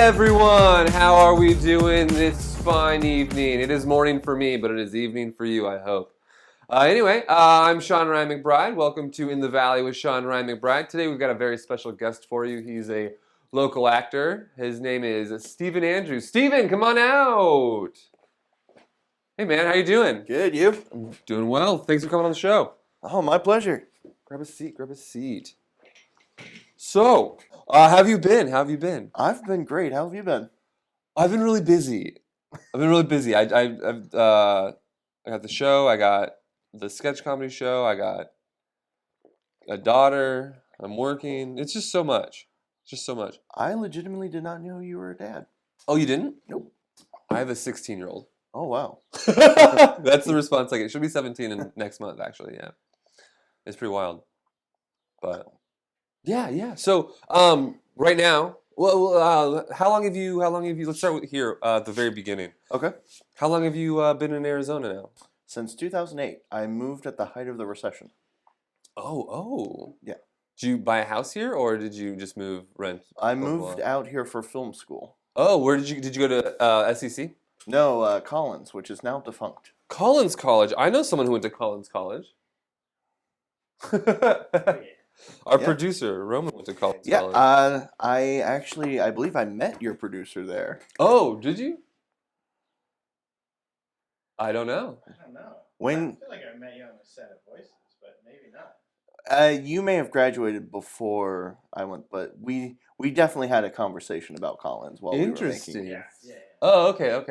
everyone, how are we doing this fine evening? It is morning for me, but it is evening for you, I hope. I'm Sean Ryan McBride. Welcome to In the Valley with Sean Ryan McBride. Today we've got a very special guest for you. He's a local actor. His name is Stephen Andrews. Stephen, come on out. Hey man, how you doing? Good, you? I'm doing well. Thanks for coming on the show. Oh, my pleasure. Grab a seat. So, how have you been? I've been great. How have you been? I've been really busy. I got the show. I got the sketch comedy show. I got a daughter. I'm working. It's just so much. I legitimately did not know you were a dad. Oh, you didn't? Nope. I have a 16-year-old. Oh, wow. That's the response I get. She'll be 17 in next month, actually. Yeah, it's pretty wild. But yeah. So right now, how long have you? Let's start with here at the very beginning. Okay. How long have you been in Arizona now? Since 2008, I moved at the height of the recession. Oh. Yeah. Did you buy a house here, or did you just rent? I moved out here for film school. Oh, where did you go to SEC? No, Collins, which is now defunct. Collins College. I know someone who went to Collins College. Our producer, Roman, went to Collins College. I believe I met your producer there. Oh, did you? I don't know. I feel like I met you on a set of Voices, but maybe not. You may have graduated before I went, but we definitely had a conversation about Collins while we were Interesting. making. Yeah. Oh, okay.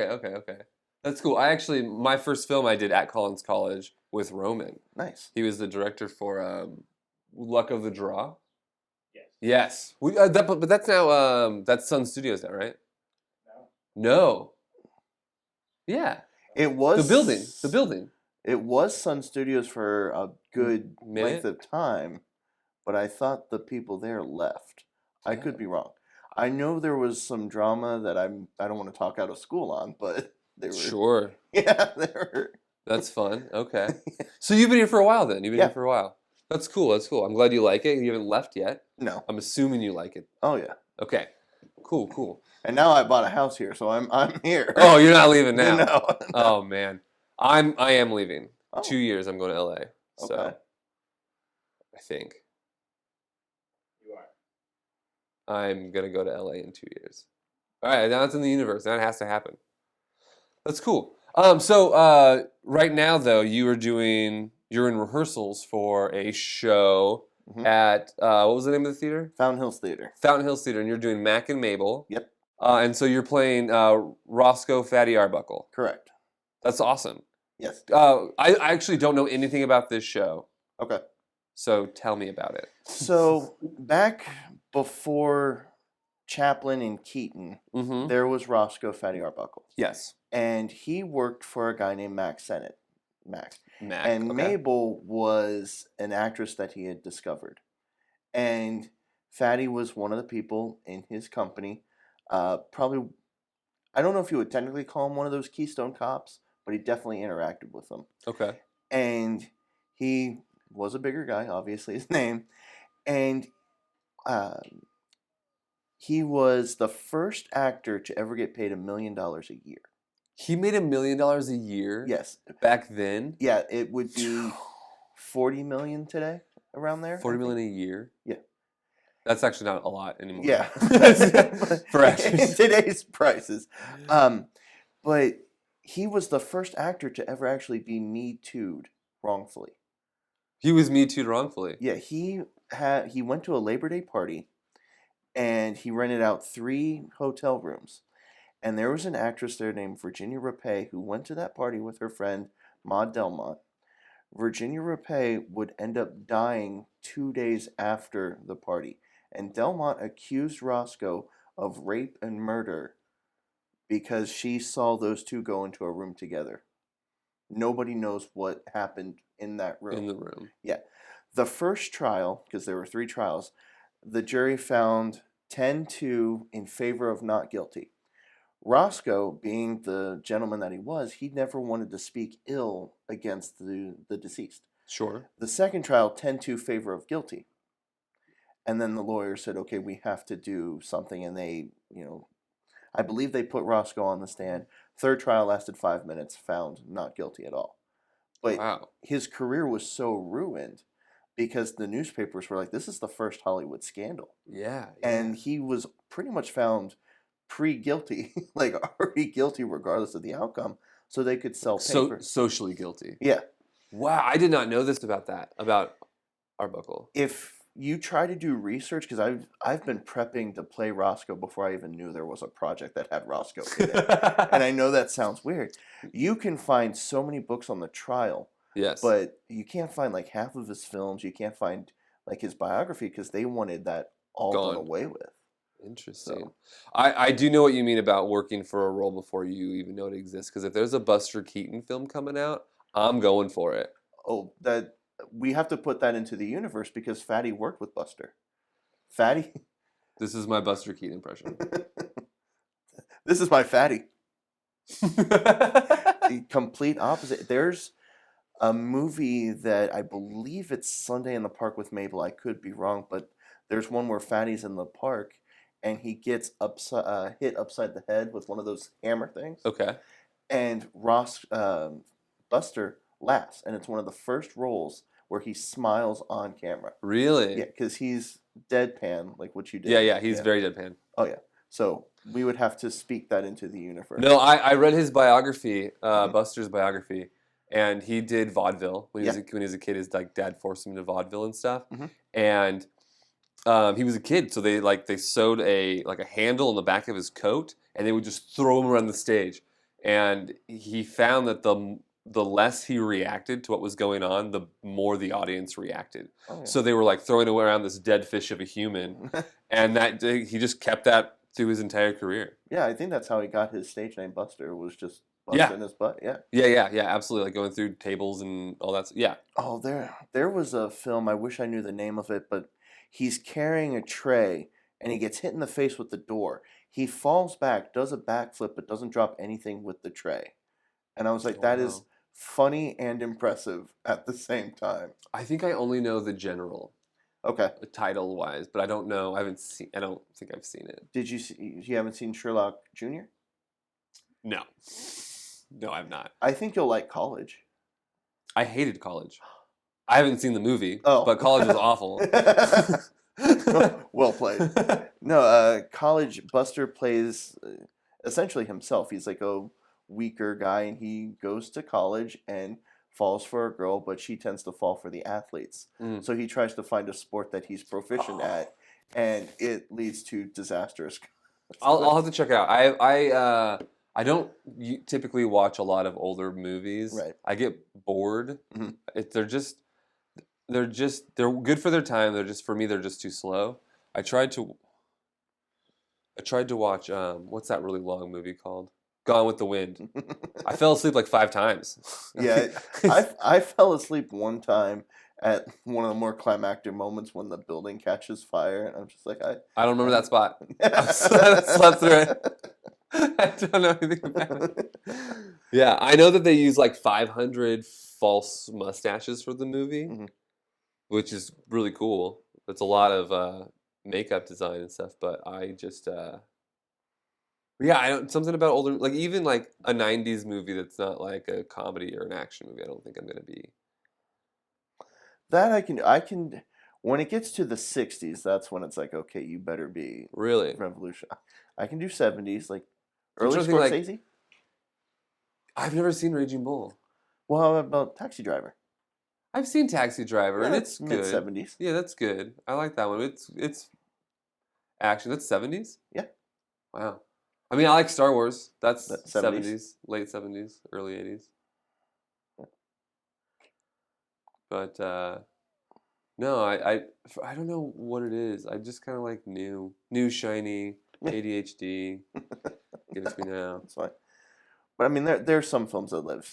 That's cool. My first film I did at Collins College with Roman. Nice. He was the director for Luck of the Draw. Yes. Yes. But that's now that's Sun Studios now, right? No. Yeah. It was The building. It was Sun Studios for a good length of time, but I thought the people there left. I could be wrong. I know there was some drama that I don't want to talk out of school on, but they were Sure. Yeah, they were. That's fun. Okay. So you've been here for a while then. Yeah. Here for a while. That's cool. I'm glad you like it. You haven't left yet. No. I'm assuming you like it. Oh yeah. Okay. Cool. And now I bought a house here, so I'm here. Oh, you're not leaving now. No. Oh man. I am leaving. Oh. 2 years I'm going to LA. So Okay. I think You are. I'm gonna go to LA in 2 years. Alright, now it's in the universe. Now it has to happen. That's cool. So right now though, you're in rehearsals for a show at what was the name of the theater? Fountain Hills Theater. Fountain Hills Theater, and you're doing Mack and Mabel. Yep. And so you're playing Roscoe Fatty Arbuckle. Correct. That's awesome. Yes. I actually don't know anything about this show. Okay. So tell me about it. So back before Chaplin and Keaton, Mm-hmm. there was Roscoe Fatty Arbuckle. Yes. And he worked for a guy named Mack. Mack. And okay. Mabel was an actress that he had discovered. And Fatty was one of the people in his company. Probably, I don't know if you would technically call him one of those Keystone Cops, but he definitely interacted with them. Okay. And he was a bigger guy, obviously his name. And he was the first actor to ever get paid $1 million a year. He made $1 million a year. Yes. Back then. Yeah, it would be 40 million today, around there. 40 million a year. Yeah. That's actually not a lot anymore. Yeah. For actors. In today's prices. But he was the first actor to ever actually be Me Too'd wrongfully. He was Me Too'd wrongfully. Yeah, he went to a Labor Day party and he rented out 3 hotel rooms. And there was an actress there named Virginia Rapay who went to that party with her friend Maud Delmont. Virginia Rapay would end up dying 2 days after the party. And Delmont accused Roscoe of rape and murder because she saw those two go into a room together. Nobody knows what happened in that room. In the room. Yeah. The first trial, because there were 3 trials, the jury found 10-2 in favor of not guilty. Roscoe, being the gentleman that he was, he never wanted to speak ill against the deceased. Sure. The second trial, 10-2 favor of guilty. And then the lawyer said, okay, we have to do something. And they, I believe they put Roscoe on the stand. Third trial lasted 5 minutes, found not guilty at all. But Wow. his career was so ruined because the newspapers were like, this is the first Hollywood scandal. Yeah. And he was pretty much found pre-guilty, like already guilty regardless of the outcome, so they could sell paper. Socially guilty. Yeah. Wow, I did not know this about Arbuckle. If you try to do research, because I've been prepping to play Roscoe before I even knew there was a project that had Roscoe in it. And I know that sounds weird. You can find so many books on the trial. Yes. But you can't find like half of his films. You can't find like his biography because they wanted that all done away with. Interesting. So. I do know what you mean about working for a role before you even know it exists. Because if there's a Buster Keaton film coming out, I'm going for it. Oh, that we have to put that into the universe because Fatty worked with Buster. Fatty. This is my Buster Keaton impression. This is my Fatty. The complete opposite. There's a movie that I believe it's Sunday in the Park with Mabel. I could be wrong, but there's one where Fatty's in the park and he gets hit upside the head with one of those hammer things. Okay. And Buster laughs, and it's one of the first roles where he smiles on camera. Really? Yeah, because he's deadpan, like what you did. Yeah, he's very deadpan. Oh, yeah. So we would have to speak that into the universe. No, I read his biography, Buster's biography, and he did vaudeville when he was a kid. His like dad forced him into vaudeville and stuff, and he was a kid, so they sewed a handle on the back of his coat, and they would just throw him around the stage, and he found that the less he reacted to what was going on, the more the audience reacted. Oh, yeah. So they were like throwing around this dead fish of a human, and that he just kept that through his entire career. Yeah, I think that's how he got his stage name, Buster, was just busting his butt. Yeah, absolutely. Like going through tables and all that. Yeah. Oh, there was a film, I wish I knew the name of it, but he's carrying a tray, and he gets hit in the face with the door. He falls back, does a backflip, but doesn't drop anything with the tray. And I was like, that is funny and impressive at the same time. I think I only know The General. Okay. Title wise, but I don't know. I don't think I've seen it. Did you you haven't seen Sherlock Jr.? No. No, I've not. I think you'll like College. I hated College. I haven't seen the movie, but College was awful. Well played. No, College, Buster plays essentially himself. He's like a weaker guy, and he goes to college and falls for a girl, but she tends to fall for the athletes. So he tries to find a sport that he's proficient at, and it leads to disastrous. I'll have to check it out. I don't typically watch a lot of older movies. Right. I get bored. They're good for their time. They're just too slow. I tried to watch what's that really long movie called? Gone with the Wind. I fell asleep like 5 times. Yeah, I fell asleep one time at one of the more climactic moments when the building catches fire, and I'm just like, I don't remember that spot. I slept through it. I don't know anything about it. Yeah, I know that they use like 500 false mustaches for the movie, which is really cool. It's a lot of makeup design and stuff, but I just I don't, something about older, like even like a 90s movie that's not like a comedy or an action movie, I don't think I'm going to be. That I can when it gets to the 60s, that's when it's like, okay, you better be really revolution. I can do 70s, like early Scorsese. Like, I've never seen Raging Bull. Well, how about Taxi Driver? I've seen Taxi Driver, and it's good. Mid-70s. Yeah, that's good. I like that one. It's action. That's 70s? Yeah. Wow. I mean, I like Star Wars. That's 70s. Late 70s, early 80s. Yeah. But no, I don't know what it is. I just kind of like new, shiny, ADHD. Give it to me now. That's fine. But I mean, there's some films that have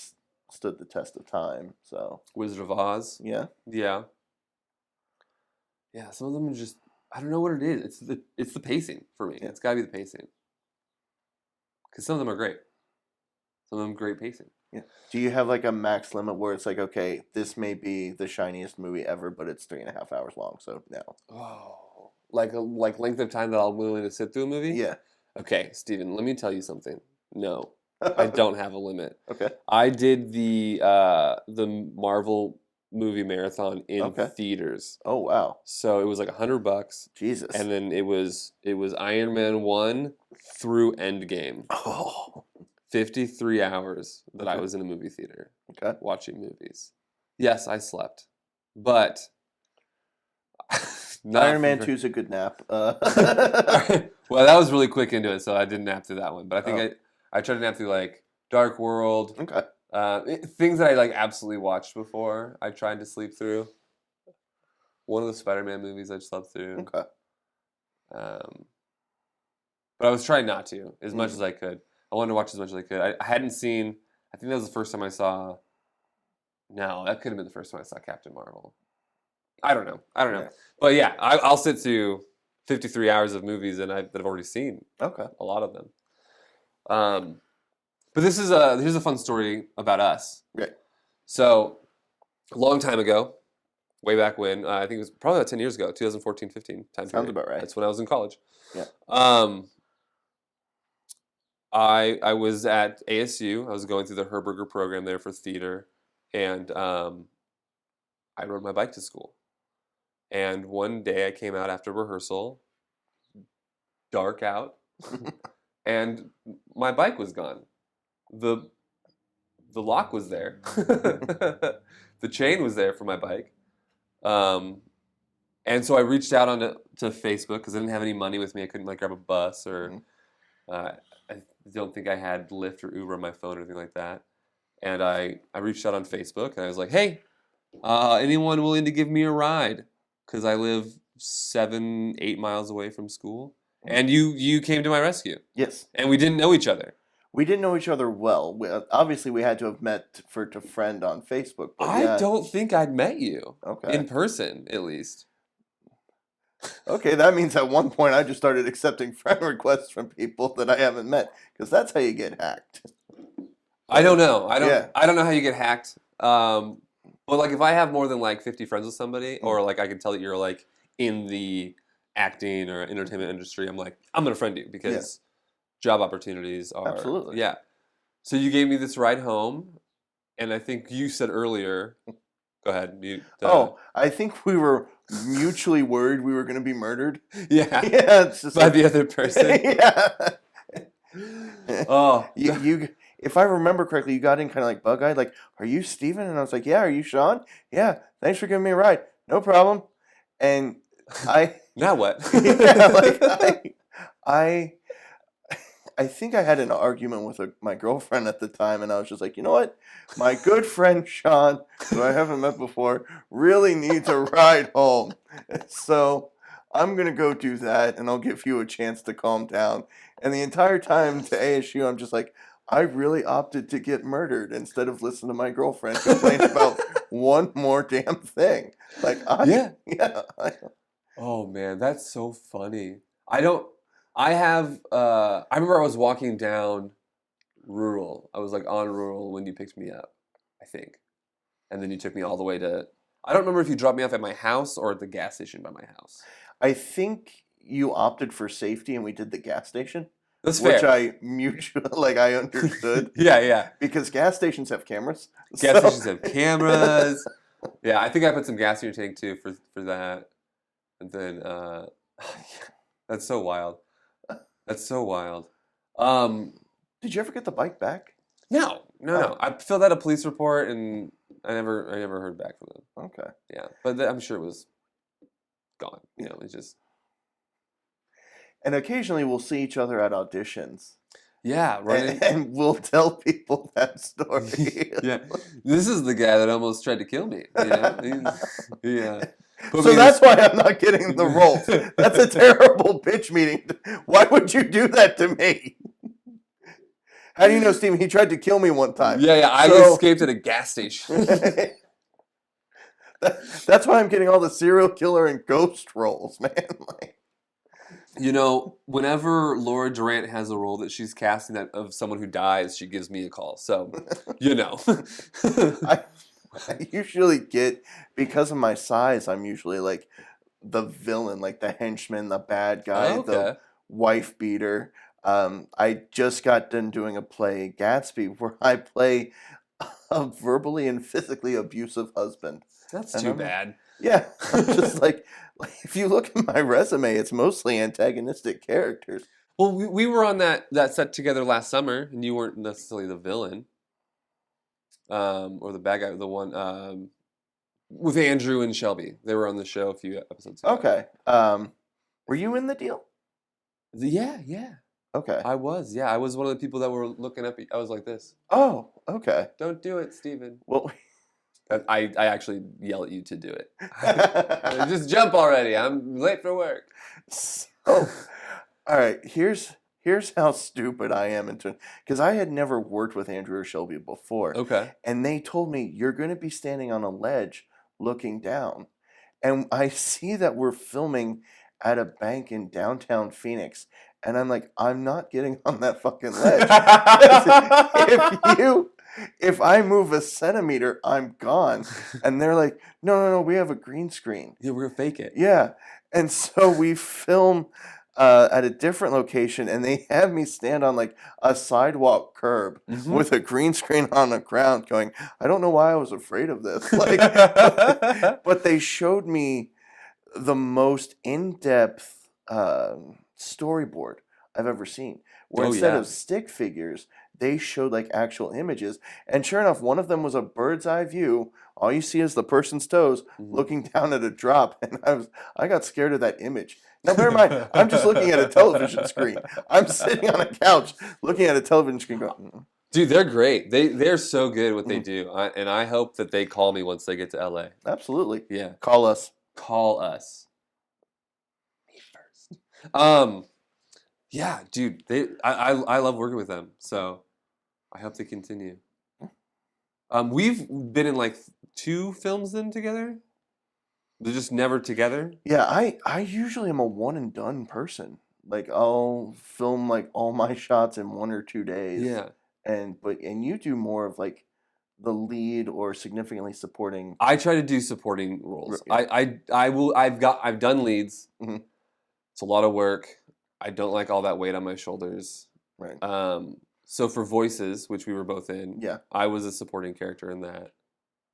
stood the test of time. So Wizard of Oz. Yeah. Yeah. Yeah. Some of them are just, I don't know what it is. It's the pacing for me. Yeah. It's got to be the pacing. Because some of them are great. Some of them great pacing. Yeah. Do you have like a max limit where it's like, okay, this may be the shiniest movie ever, but it's 3.5 hours long, so no. Oh, like length of time that I'm willing to sit through a movie? Yeah. Okay, Steven, let me tell you something. No, I don't have a limit. Okay. I did the Marvel movie marathon in Okay. theaters. Oh wow. So it was like $100, Jesus. and then it was Iron Man 1 through Endgame. Oh. 53 hours that I Okay. was in a movie theater Okay. watching movies. Yes, I slept, but not Iron Man for- 2 is a good nap. Well, that was really quick into it, so I didn't nap through that one. But I think I tried to nap through like Dark World, Okay. things that I like absolutely watched before. I tried to sleep through. One of the Spider-Man movies I slept through. Okay. But I was trying not to as much as I could. I wanted to watch as much as I could. I hadn't seen. I think that was the first time I saw. No, that could have been the first time I saw Captain Marvel. I don't know. Yeah. But yeah, I'll sit through 53 hours of movies that I've already seen. Okay. A lot of them. But here's a fun story about us. Right. So, a long time ago, way back when, I think it was probably about 10 years ago, 2014, 15 time Sounds period. about right. That's when I was in college. Yeah. I was at ASU. I was going through the Herberger program there for theater, and I rode my bike to school. And one day I came out after rehearsal, dark out, and my bike was gone. The lock was there. The chain was there for my bike. And so I reached out to Facebook because I didn't have any money with me. I couldn't like grab a bus or I don't think I had Lyft or Uber on my phone or anything like that. And I reached out on Facebook and I was like, hey, anyone willing to give me a ride? Because I live 7-8 miles away from school. And you came to my rescue. Yes. And we didn't know each other. We didn't know each other well. Obviously, we had to have met to friend on Facebook. But I don't think I'd met you. Okay. In person, at least. Okay, that means at one point I just started accepting friend requests from people that I haven't met, because that's how you get hacked. I don't know. I Yeah. don't know how you get hacked. But like if I have more than like 50 friends with somebody, or like I can tell that you're like in the acting or entertainment industry, I'm gonna friend you because job opportunities are Absolutely. Yeah. So you gave me this ride home, and I think you said earlier. Go ahead. I think we were mutually worried we were going to be murdered. Yeah. Yeah, it's just By the other person. Yeah. Oh. You if I remember correctly, you got in kind of like bug-eyed, like, "Are you Steven?" And I was like, "Yeah, are you Sean?" "Yeah, thanks for giving me a ride." "No problem." And Now what? yeah, like I think I had an argument with my girlfriend at the time, and I was just like, you know what? My good friend Sean, who I haven't met before, really needs a ride home. So I'm going to go do that, and I'll give you a chance to calm down. And the entire time to ASU, I'm just like, I really opted to get murdered instead of listen to my girlfriend complain about one more damn thing. Like, Yeah. Oh, man, that's so funny. I remember I was walking down Rural. I was like on Rural when you picked me up, I think. And then you took me all the way to, I don't remember if you dropped me off at my house or at the gas station by my house. I think you opted for safety and we did the gas station. That's fair. Which I understood. Yeah. Because gas stations have cameras. Gas stations have cameras. Yeah, I think I put some gas in your tank too for that. And then, that's so wild. That's so wild. Did you ever get the bike back? No. I filled out a police report and I never heard back from them. Okay. Yeah, but I'm sure it was gone. You know, it's just. And occasionally we'll see each other at auditions. Yeah, right. And we'll tell people that story. Yeah, this is the guy that almost tried to kill me. You know? Yeah. So that's why I'm not getting the role. That's a terrible pitch meeting. Why would you do that to me? How do you know, Steven? He tried to kill me one time. Yeah. I escaped at a gas station. That's why I'm getting all the serial killer and ghost roles, man. You know, whenever Laura Durant has a role that she's casting of someone who dies, she gives me a call. So, you know. I usually get, because of my size, I'm usually like the villain, like the henchman, the bad guy, the wife beater. I just got done doing a play, Gatsby, where I play a verbally and physically abusive husband. That's And too I'm like, bad. yeah, I'm just like, if you look at my resume, it's mostly antagonistic characters. Well, we were on that set together last summer, and you weren't necessarily the villain, or the bad guy. The one with Andrew and Shelby. They were on the show a few episodes ago. Okay. Were you in the deal? Yeah. Okay. I was. Yeah, I was one of the people that were looking up. I was like this. Oh, okay. Don't do it, Steven. Well, I actually yell at you to do it. Just jump already. I'm late for work. so, all right. Here's how stupid I am because I had never worked with Andrew or Shelby before. Okay. And they told me you're going to be standing on a ledge looking down. And I see that we're filming at a bank in downtown Phoenix. And I'm like, I'm not getting on that fucking ledge. If I move a centimeter, I'm gone. And they're like, no, we have a green screen. Yeah, we're gonna fake it. Yeah. And so we film at a different location, and they have me stand on like a sidewalk curb with a green screen on the ground going, I don't know why I was afraid of this. Like, but they showed me the most in-depth storyboard I've ever seen, where instead of stick figures, they showed like actual images. And sure enough, one of them was a bird's eye view. All you see is the person's toes looking down at a drop. And I got scared of that image. Now, bear in mind, I'm just looking at a television screen. I'm sitting on a couch looking at a television screen going, Dude, they're great. They're so good at what they do. And I hope that they call me once they get to LA. absolutely. Yeah. Call us. Call us. Me first. Yeah, dude. I love working with them. So I hope they continue. We've been in like 2 films then together. They're just never together. Yeah, I usually am a one and done person. Like I'll film like all my shots in 1 or 2 days. Yeah. And you do more of like the lead or significantly supporting. I try to do supporting roles. Yeah. I've done leads. Mhm. It's a lot of work. I don't like all that weight on my shoulders. Right. So for Voices, which we were both in, Yeah. I was a supporting character in that.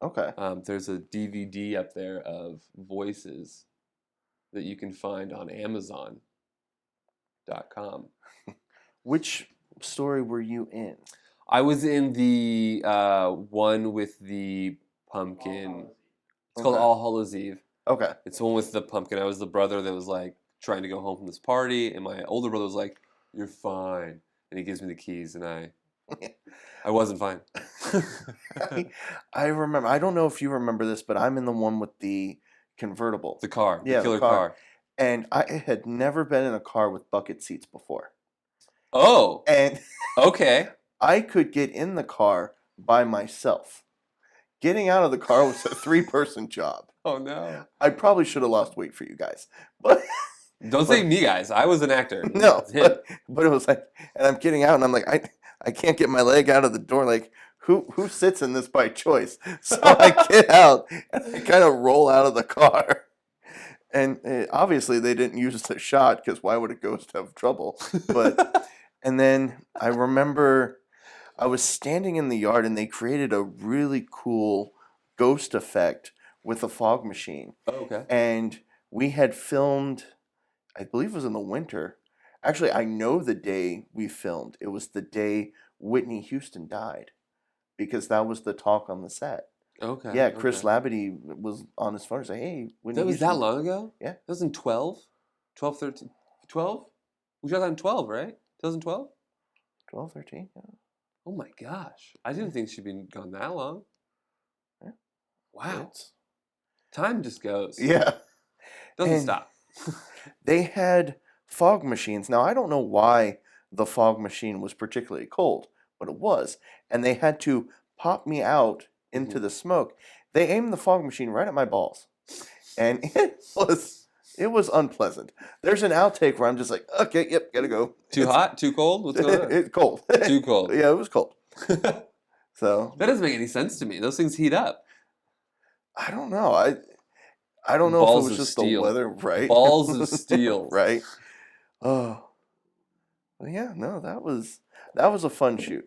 Okay. There's a DVD up there of Voices that you can find on Amazon.com. Which story were you in? I was in the one with the pumpkin. It's called Okay. All Hallows Eve. Okay. It's the one with the pumpkin. I was the brother that was like trying to go home from this party, and my older brother was like, "You're fine," and he gives me the keys, and I wasn't fine. I remember. I don't know if you remember this, but I'm in the one with the convertible. The car, Yeah, the killer the car. car. And I had never been in a car with bucket seats before. Oh, And okay. I could get in the car by myself. Getting out of the car was a 3-person job. Oh no. I probably should have lost weight for you guys. But Don't say me, guys. I was an actor. no, It's him. but it was like, and I'm getting out and I'm like, I can't get my leg out of the door. Like, who sits in this by choice? So I get out and I kind of roll out of the car. And obviously they didn't use the shot because why would a ghost have trouble? But and then I remember I was standing in the yard and they created a really cool ghost effect with a fog machine. Oh, okay. And we had filmed, I believe it was in the winter. Actually, I know the day we filmed. It was the day Whitney Houston died because that was the talk on the set. Okay. Yeah, Chris okay. Labadie was on his phone and said, hey, Whitney That was Houston. that long ago? Yeah. That was in 12? 12, 13? 12? We shot that in 12, right? 2012? 12, 13? Yeah. Oh my gosh. I didn't think she'd been gone that long. Yeah. Wow. Time just goes. Yeah. Doesn't And stop. They had fog machines. Now, I don't know why the fog machine was particularly cold, but it was. And they had to pop me out into the smoke. They aimed the fog machine right at my balls. And it was unpleasant. There's an outtake where I'm just like, okay, yep, gotta go. Too hot? Too cold? What's going on? It's cold. Too cold. Yeah, it was cold. So That doesn't make any sense to me. Those things heat up. I don't know. I don't know Balls if it was of just steel. the weather, right? Balls of steel. Right. Oh. Yeah, no, that was a fun shoot.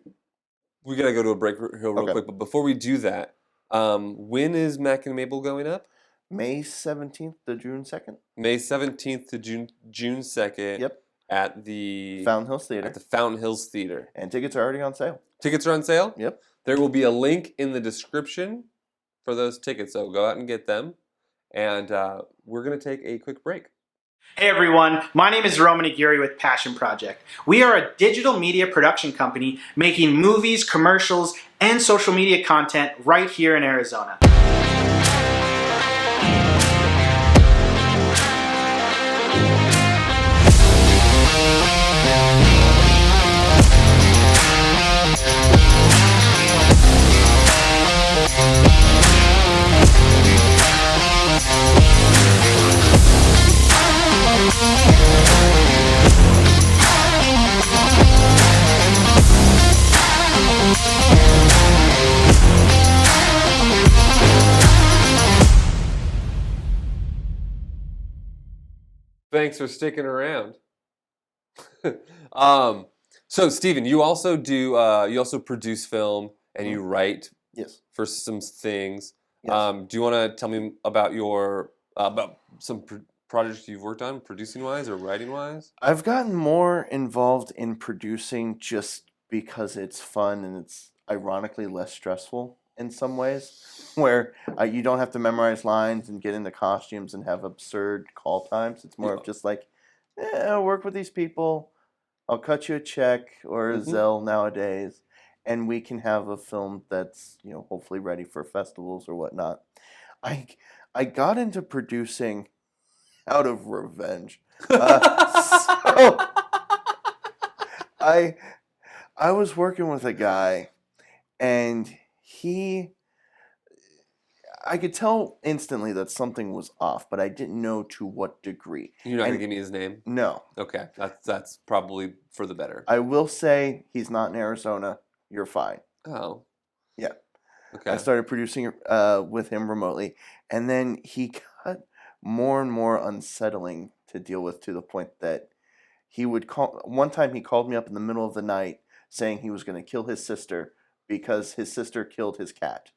We gotta go to a break real Okay. quick, but before we do that, when is Mack and Mabel going up? May 17th to June 2nd. May 17th to June 2nd. Yep. At the Fountain Hills Theater. At the Fountain Hills Theater. And tickets are already on sale. Tickets are on sale? Yep. There will be a link in the description for those tickets, so go out and get them. And we're going to take a quick break. Hey everyone, my name is Roman Aguirre with Passion Project. We are a digital media production company making movies, commercials, and social media content right here in Arizona. Thanks for sticking around. So Steven, you also produce film and you write Yes. for some things. Yes. Do you want to tell me about your about some projects you've worked on, producing wise or writing wise? I've gotten more involved in producing just because it's fun and it's ironically less stressful in some ways, where you don't have to memorize lines and get into costumes and have absurd call times. It's more of just like, I'll work with these people, I'll cut you a check or a Zelle nowadays, and we can have a film that's, hopefully ready for festivals or whatnot. I got into producing out of revenge. So I was working with a guy, and I could tell instantly that something was off, but I didn't know to what degree. You're not gonna give me his name? No. Okay, that's probably for the better. I will say he's not in Arizona. You're fine. Oh. Yeah. Okay. I started producing with him remotely, and then he got more and more unsettling to deal with, to the point that he would call. One time he called me up in the middle of the night saying he was going to kill his sister because his sister killed his cat.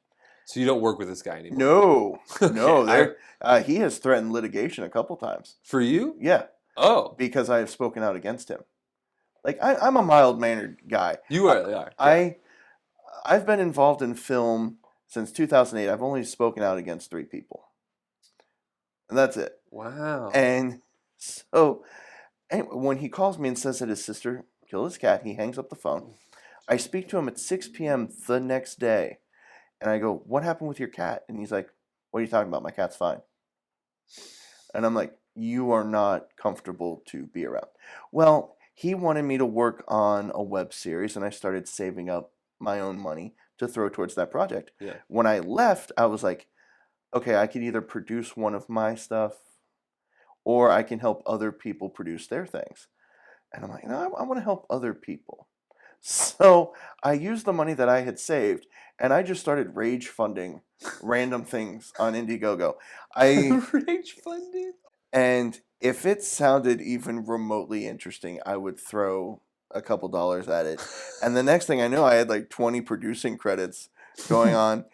So you don't work with this guy anymore? No, no. Okay. He has threatened litigation a couple times. For you? Yeah. Oh. Because I have spoken out against him. Like, I'm a mild-mannered guy. You are. Yeah. I've been involved in film since 2008. I've only spoken out against 3 people. And that's it. Wow. And so, anyway, when he calls me and says that his sister killed his cat, he hangs up the phone. I speak to him at 6 p.m. the next day. And I go, what happened with your cat? And he's like, what are you talking about? My cat's fine. And I'm like, you are not comfortable to be around. Well, he wanted me to work on a web series, and I started saving up my own money to throw towards that project. Yeah. When I left, I was like, okay, I could either produce one of my stuff, or I can help other people produce their things. And I'm like, no, I want to help other people. So I used the money that I had saved, and I just started rage funding random things on Indiegogo. Rage funding? And if it sounded even remotely interesting, I would throw a couple dollars at it. And the next thing I knew, I had like 20 producing credits going on.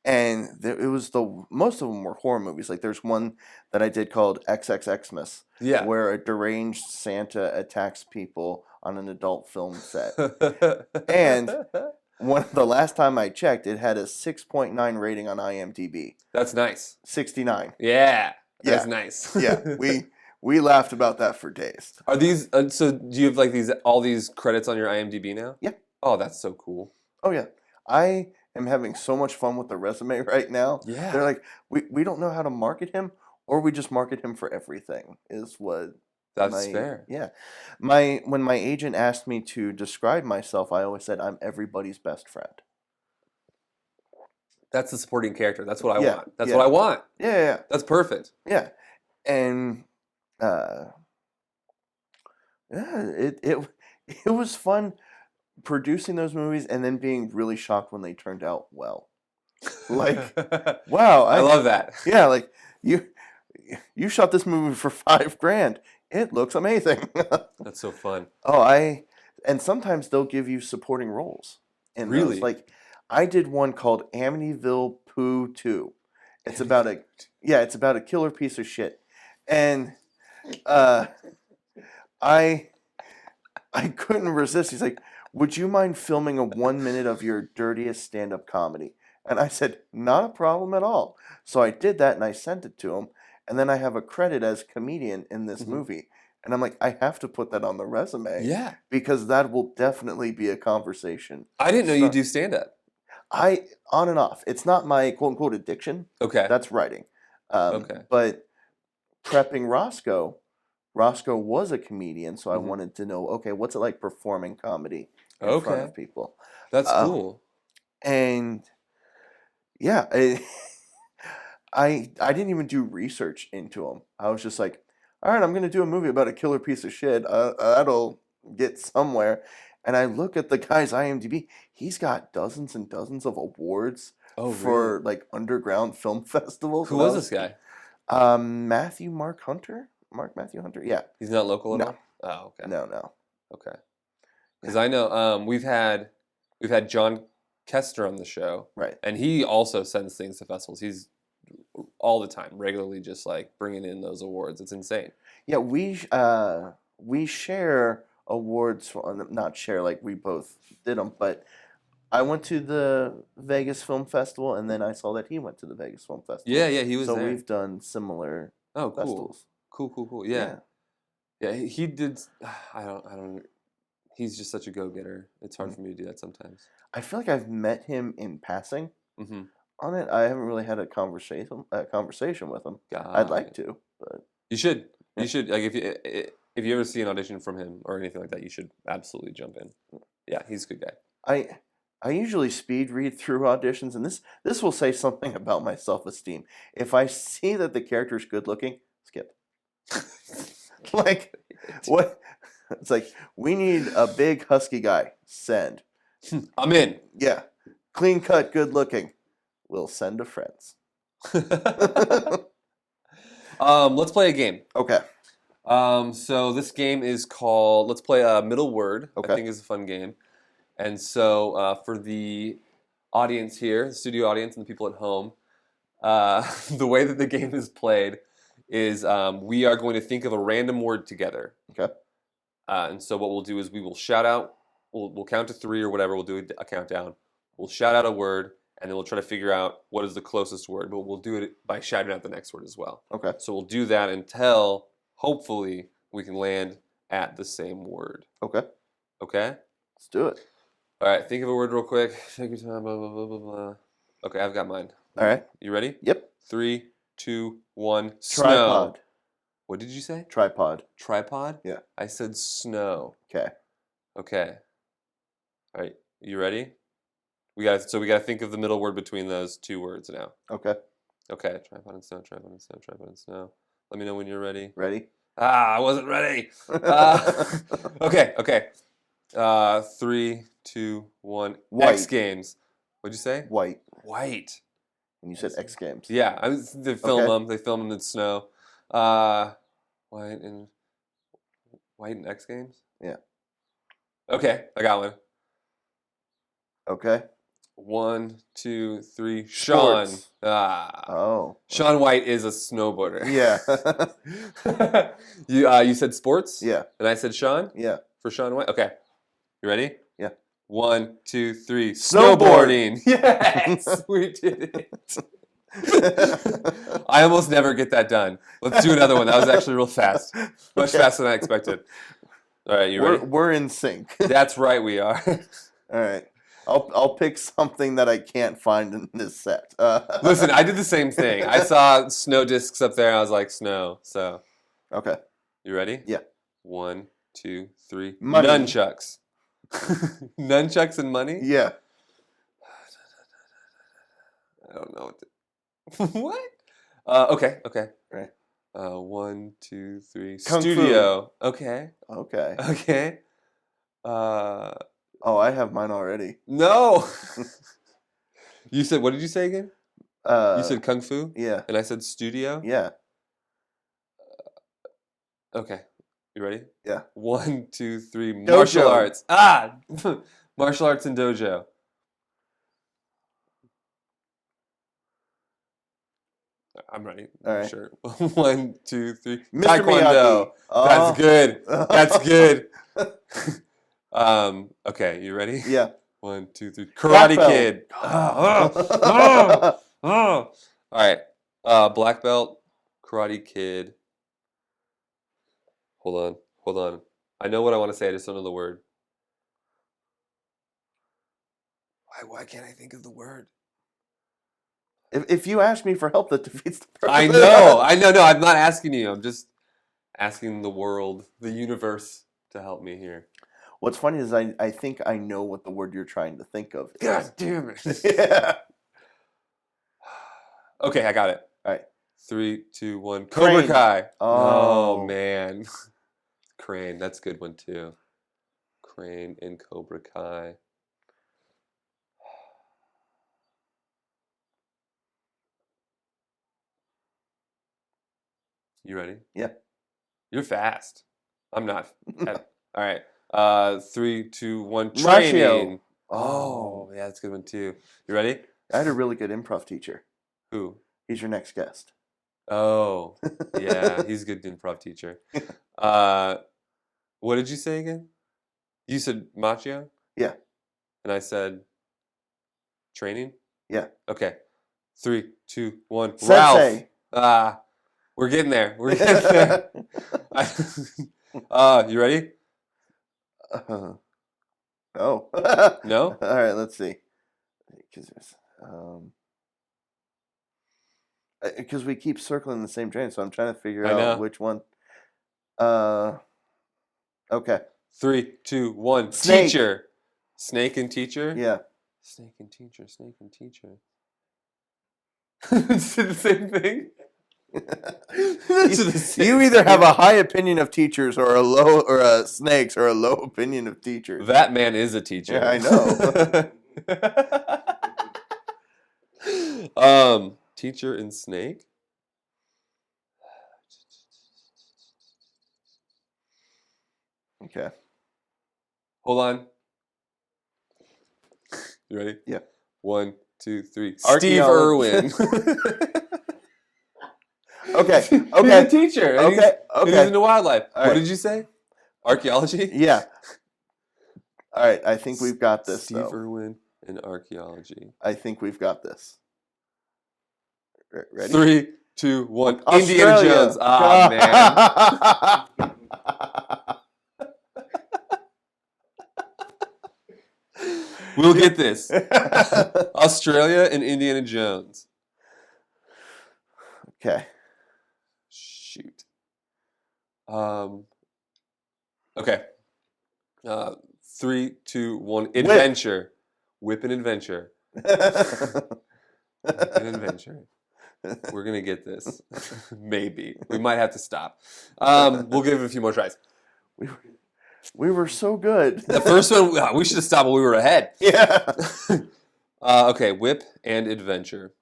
And it was most of them were horror movies. Like, there's one that I did called XXXmas, Yeah. where a deranged Santa attacks people on an adult film set. And the last time I checked, it had a 6.9 rating on IMDb. That's nice. 69. Yeah. That's Yeah. nice. Yeah, we laughed about that for days. Are these so do you have like all these credits on your IMDb now? Yeah. Oh, that's so cool. Oh yeah. I am having so much fun with the resume right now. Yeah. They're like, we don't know how to market him, or we just market him for everything, is what. That's fair. Yeah. When my agent asked me to describe myself, I always said I'm everybody's best friend. That's the supporting character. That's what I Yeah, want. That's yeah. what I want. Yeah. That's perfect. Yeah. And it was fun producing those movies and then being really shocked when they turned out well. Like, wow, I love that. Yeah, like you shot this movie for $5,000. It looks amazing. That's so fun. Oh, and sometimes they'll give you supporting roles in Really? those. Like, I did one called Amityville Pooh 2. It's about a killer piece of shit. And I couldn't resist. He's like, "Would you mind filming a 1 minute of your dirtiest stand-up comedy?" And I said, "Not a problem at all." So I did that and I sent it to him. And then I have a credit as comedian in this movie. And I'm like, I have to put that on the resume. Yeah. Because that will definitely be a conversation. I didn't know you do stand-up. On and off. It's not my quote-unquote addiction. Okay. That's writing. Okay. But prepping Roscoe was a comedian, so I wanted to know, okay, what's it like performing comedy in front of people? That's cool. And yeah, I didn't even do research into him. I was just like, all right, I'm going to do a movie about a killer piece of shit. That'll get somewhere. And I look at the guy's IMDb. He's got dozens and dozens of awards for like underground film festivals. Who was this guy? Mark Matthew Hunter. Yeah. He's not local at No. all? Oh, okay. No. Okay. Because I know we've had John Kester on the show. Right. And he also sends things to festivals. He's all the time, regularly just like bringing in those awards. It's insane. Yeah, we share awards, not share, like we both did them, but I went to the Vegas Film Festival, and then I saw that he went to the Vegas Film Festival. Yeah, he was so there. So we've done similar festivals. Cool. Yeah. He did. I don't. He's just such a go-getter. It's hard for me to do that sometimes. I feel like I've met him in passing. Mm-hmm. On it, I haven't really had a conversation with him. I'd like to, but you should. You should, like, if you ever see an audition from him or anything like that, you should absolutely jump in. Yeah, he's a good guy. I usually speed read through auditions, and this will say something about my self-esteem. If I see that the character's good looking, skip. Like, what? It's like, we need a big husky guy. Send. I'm in. Yeah. Clean cut, good looking. We'll send to friends. Let's play a game. Okay. So this game is called, let's play a middle word. Okay. I think it's a fun game. And so for the audience here, the studio audience and the people at home, the way that the game is played is we are going to think of a random word together. Okay. And so what we'll do is we will shout out, we'll count to 3 or whatever, we'll do a countdown. We'll shout out a word, and then we'll try to figure out what is the closest word, but we'll do it by shouting out the next word as well. Okay. So we'll do that until, hopefully, we can land at the same word. Okay. Okay? Let's do it. All right, think of a word real quick. Take your time, blah, blah, blah, blah, blah. Okay, I've got mine. All right. You ready? Yep. 3, 2, 1, snow. Tripod. What did you say? Tripod. Tripod? Yeah. I said snow. Okay. Okay. All right, you ready? We gotta think of the middle word between those 2 words now. Okay. Okay, tripod and snow, tripod and snow, tripod and snow. Let me know when you're ready. Ready? I wasn't ready. Okay. 3, 2, 1. White. X Games. What'd you say? White. White. And you said X Games. Yeah, they film Okay. them. They film them in snow. White and X Games. Yeah. Okay, I got one. Okay. 1, 2, 3. Sean. Sports. Oh. Sean White is a snowboarder. Yeah. You said sports? Yeah. And I said Sean? Yeah. For Sean White? Okay. You ready? Yeah. 1, 2, 3. Snowboard. Snowboarding. Yes, we did it. I almost never get that done. Let's do another one. That was actually real fast. Much faster than I expected. All right, you ready? We're in sync. That's right, we are. All right. I'll pick something that I can't find in this set. Listen, I did the same thing. I saw snow discs up there. And I was like, snow. So, okay. You ready? Yeah. 1, 2, 3. Money. Nunchucks. Nunchucks and money? Yeah. I don't know what. What? Okay. Right. 1, 2, 3. Kung Studio. Okay. Okay. Oh, I have mine already. No. You said, what did you say again? You said kung fu? Yeah. And I said studio? Yeah. Okay. You ready? Yeah. 1, 2, 3. Dojo. Martial arts. Ah! Martial arts and dojo. I'm ready. All right. Sure. 1, 2, 3. Mr. Taekwondo. Miyagi. Oh. That's good. That's good. Okay, you ready? Yeah. 1, 2, 3. Karate Black belt. Kid. All right. Black belt. Karate Kid. Hold on. I know what I want to say. I just don't know the word. Why can't I think of the word? If you ask me for help, that defeats the purpose. I know. No, I'm not asking you. I'm just asking the world, the universe, to help me here. What's funny is I think I know what the word you're trying to think of is. God damn it. Yeah. Okay, I got it. All right. 3, 2, 1. Cobra Crane. Kai. Oh. Man. Crane. That's a good one, too. Crane and Cobra Kai. You ready? Yeah. You're fast. I'm not. All right. 3, 2, 1. Ratio. Training. Oh. Yeah, that's a good one too. You ready? I had a really good improv teacher. Who? He's your next guest. Oh, yeah. He's a good improv teacher. What did you say again? You said Machio? Yeah. And I said training? Yeah. Okay. 3, 2, 1. Sensei. Ralph. We're getting there. We're getting there. You ready? No. No? All right, let's see. Because we keep circling the same train, so I'm trying to figure out which one. Okay. 3, 2, 1. Snake. Teacher. Snake and teacher? Yeah. Snake and teacher. Snake and teacher. It's the same thing. You either have a high opinion of teachers or a snakes or a low opinion of teachers. That man is a teacher. Yeah, I know. Teacher and snake. Okay. Hold on. You ready? Yeah. 1, 2, 3. Archaeologist. Steve Irwin. Okay. He's a teacher. And Okay. He's into wildlife. All What right. did you say? Archaeology? Yeah. All right. I think we've got this. Steve Irwin and archaeology. I think we've got this. Ready? 3, 2, 1. Australia. Indiana Jones. Ah, man. We'll get this. Australia and Indiana Jones. Okay. Shoot. Okay. 3, 2, 1. Adventure. Whip and adventure. Whip and adventure. We're gonna get this. Maybe. We might have to stop. We'll give it a few more tries. We were so good. The first one, we should have stopped while we were ahead. Yeah. Okay, whip and adventure.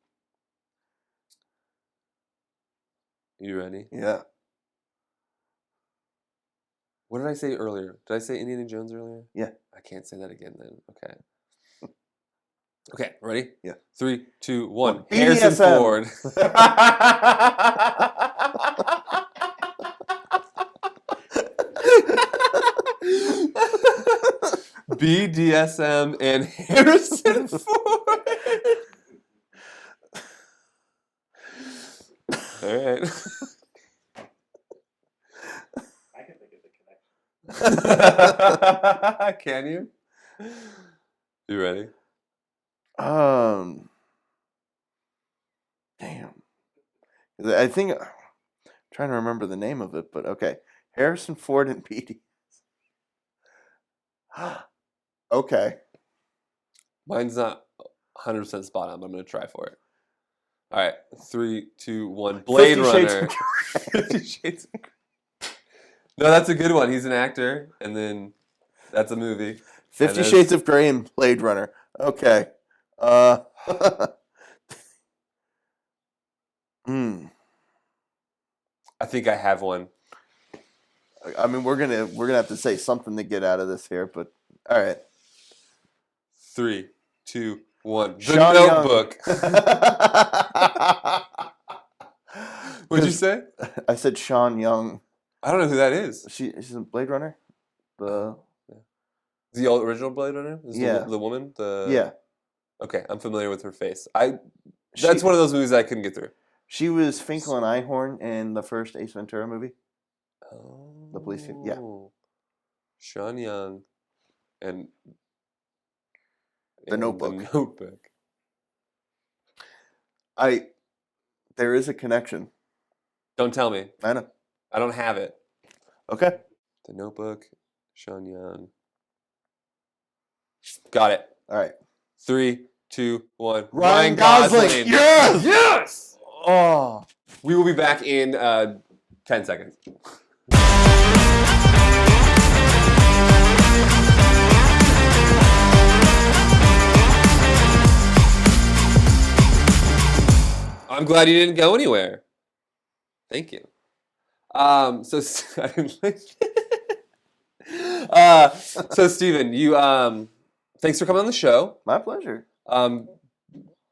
You ready? Yeah. What did I say earlier? Did I say Indiana Jones earlier? Yeah. I can't say that again then. Okay. Okay, ready? Yeah. 3, 2, 1. BDSM. Harrison Ford. BDSM and Harrison Ford. All right. I can think of the connection. Can you? You ready? Damn. I think I'm trying to remember the name of it, but okay. Harrison Ford and BD. Okay. Mine's not 100% spot on, but I'm going to try for it. All right. 3, 2, 1. Blade 50 Shades Runner. of 50 Shades of Grey. No, that's a good one. He's an actor, and then that's a movie. 50 Shades of Grey and Blade Runner. Okay. I think I have one. I mean, we're gonna have to say something to get out of this here, but all right. 3, 2, 1. The Sean Notebook. Young. What'd you say? I said Sean Young. I don't know who that is. She's in Blade Runner. The The old original Blade Runner? Is Yeah. The woman? Yeah. Okay, I'm familiar with her face. That's one of those movies I couldn't get through. She was Finkel and Einhorn in the first Ace Ventura movie. Oh. The police, yeah. Sean Young and The Notebook. The Notebook. There is a connection. Don't tell me. I know. I don't have it. Okay. The Notebook, Sean Young. Got it. All right. 3, 2, 1. Ryan Gosling. Yes! Yes! Oh. We will be back in 10 seconds. I'm glad you didn't go anywhere. Thank you. So I didn't like so Steven, you thanks for coming on the show. My pleasure. Been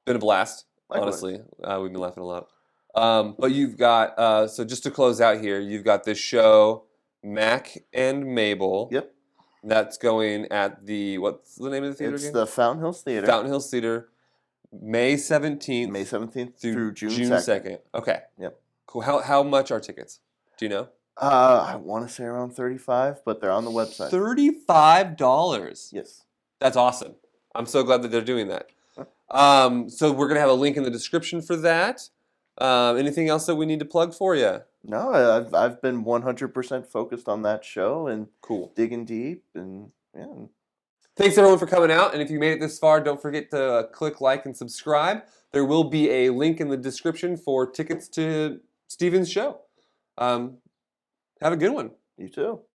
a blast, Likewise. honestly. We've been laughing a lot. But you've got so just to close out here, you've got this show, Mack and Mabel. Yep. That's going at what's the name of the theater It's again? the Fountain Hills Theater. Fountain Hills Theater, May 17th. May 17th through June 2nd. Okay. Yep. Cool. How much are tickets? Do you know? I want to say around 35, but they're on the website. $35. Yes. That's awesome. I'm so glad that they're doing that. Huh. So we're gonna have a link in the description for that. Anything else that we need to plug for you? No, I've been 100% focused on that show and Cool. digging deep and yeah. Thanks everyone for coming out, and if you made it this far, don't forget to click like and subscribe. There will be a link in the description for tickets to Steven's show. Have a good one. You too.